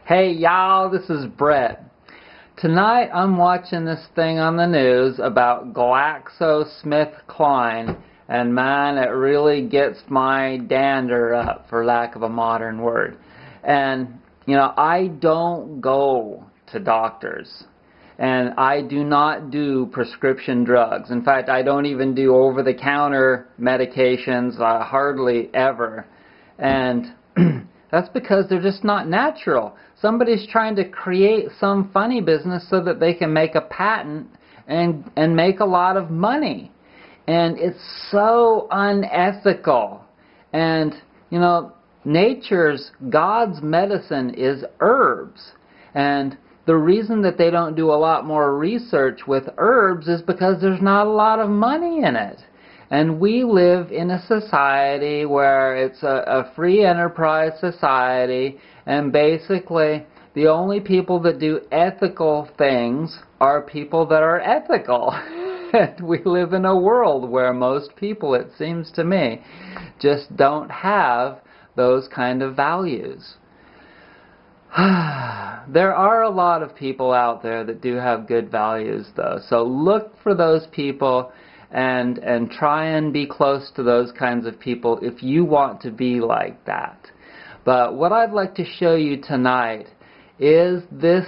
Hey y'all, this is Brett. Tonight I'm watching this thing on the news about GlaxoSmithKline, and man, it really gets my dander up, for lack of a modern word. And you know, I don't go to doctors, and I do not do prescription drugs. In fact, I don't even do over-the-counter medications, hardly ever. And that's because they're just not natural. Somebody's trying to create some funny business so that they can make a patent and make a lot of money. And it's so unethical. And, you know, God's medicine is herbs. And the reason that they don't do a lot more research with herbs is because there's not a lot of money in it. And we live in a society where it's a free enterprise society, and basically the only people that do ethical things are people that are ethical. And we live in a world where most people, it seems to me, just don't have those kind of values. There are a lot of people out there that do have good values, though. So look for those people and try and be close to those kinds of people if you want to be like that. But what I'd like to show you tonight is this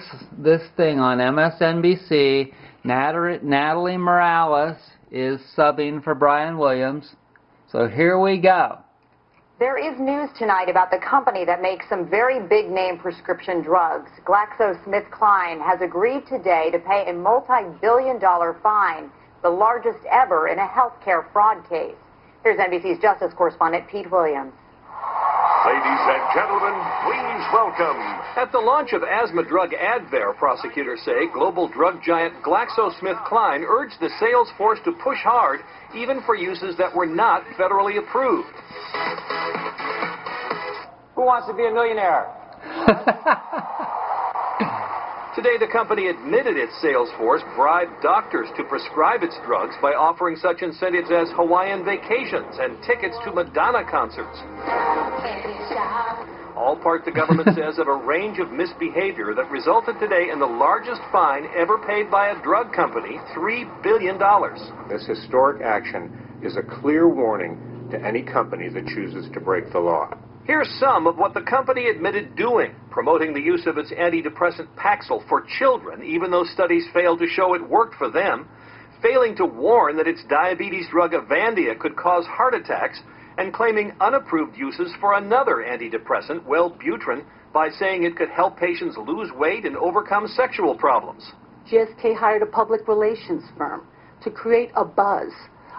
thing on MSNBC. Natalie Morales is subbing for Brian Williams. So here we go. There is news tonight about the company that makes some very big-name prescription drugs. GlaxoSmithKline has agreed today to pay a multi-billion-dollar fine, the largest ever in a healthcare fraud case. Here's NBC's Justice correspondent Pete Williams. Ladies and gentlemen, please welcome. At the launch of asthma drug Advair, prosecutors say global drug giant GlaxoSmithKline urged the sales force to push hard, even for uses that were not federally approved. Who wants to be a millionaire? Today, the company admitted its sales force bribed doctors to prescribe its drugs by offering such incentives as Hawaiian vacations and tickets to Madonna concerts. All part, the government says, of a range of misbehavior that resulted today in the largest fine ever paid by a drug company, $3 billion. This historic action is a clear warning to any company that chooses to break the law. Here's some of what the company admitted doing, promoting the use of its antidepressant Paxil for children, even though studies failed to show it worked for them, failing to warn that its diabetes drug Avandia could cause heart attacks, and claiming unapproved uses for another antidepressant, Wellbutrin, by saying it could help patients lose weight and overcome sexual problems. GSK hired a public relations firm to create a buzz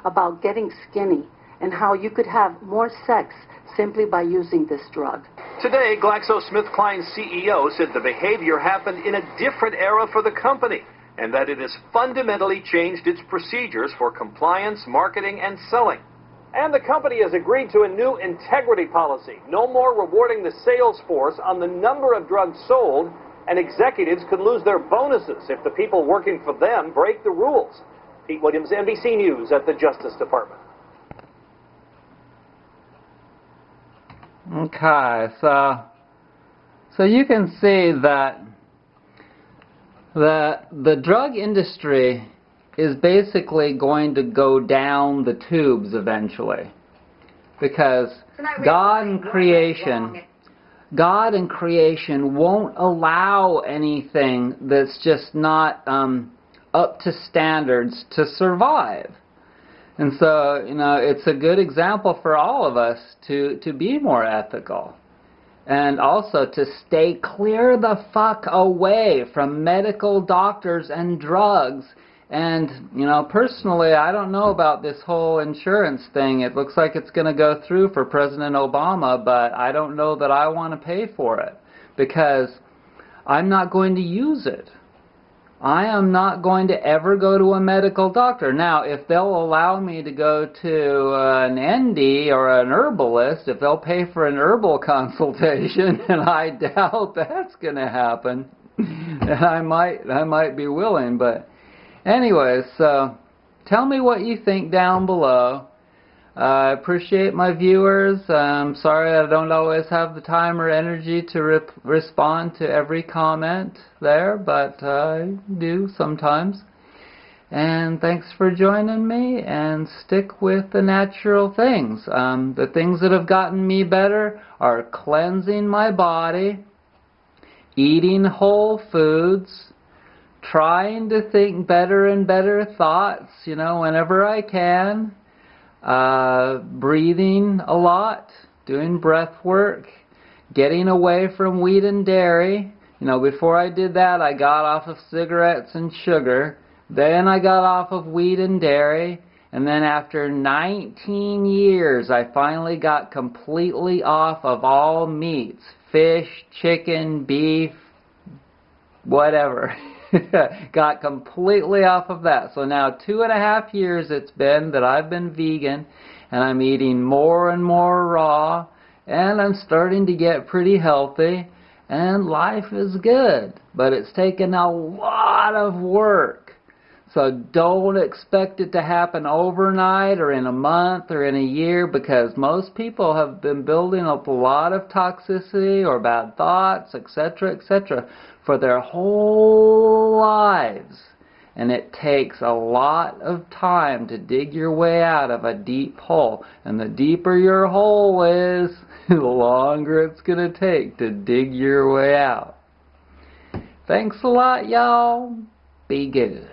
about getting skinny and how you could have more sex simply by using this drug. Today, GlaxoSmithKline's CEO said the behavior happened in a different era for the company, and that it has fundamentally changed its procedures for compliance, marketing, and selling. And the company has agreed to a new integrity policy. No more rewarding the sales force on the number of drugs sold, and executives could lose their bonuses if the people working for them break the rules. Pete Williams, NBC News at the Justice Department. Okay, so you can see that the drug industry is basically going to go down the tubes eventually, because God and creation won't allow anything that's just not up to standards to survive. And so, you know, it's a good example for all of us to be more ethical. And also to stay clear the fuck away from medical doctors and drugs. And, you know, personally, I don't know about this whole insurance thing. It looks like it's going to go through for President Obama, but I don't know that I want to pay for it, because I'm not going to use it. I am not going to ever go to a medical doctor. Now, if they'll allow me to go to an ND or an herbalist, if they'll pay for an herbal consultation, and I doubt that's going to happen, then I might be willing. But anyways, so tell me what you think down below. I appreciate my viewers. I'm sorry I don't always have the time or energy to respond to every comment there, but I do sometimes. And thanks for joining me, and stick with the natural things. The things that have gotten me better are cleansing my body, eating whole foods, trying to think better and better thoughts, whenever I can, breathing a lot, doing breath work, getting away from wheat and dairy. Before I did that, I got off of cigarettes and sugar. Then I got off of wheat and dairy. And then after 19 years, I finally got completely off of all meats. Fish, chicken, beef, whatever. Got completely off of that. So now 2.5 years it's been that I've been vegan, and I'm eating more and more raw, and I'm starting to get pretty healthy, and life is good. But it's taken a lot of work. So don't expect it to happen overnight or in a month or in a year, because most people have been building up a lot of toxicity or bad thoughts, etc., for their whole lives. And it takes a lot of time to dig your way out of a deep hole. And the deeper your hole is, the longer it's going to take to dig your way out. Thanks a lot, y'all. Be good.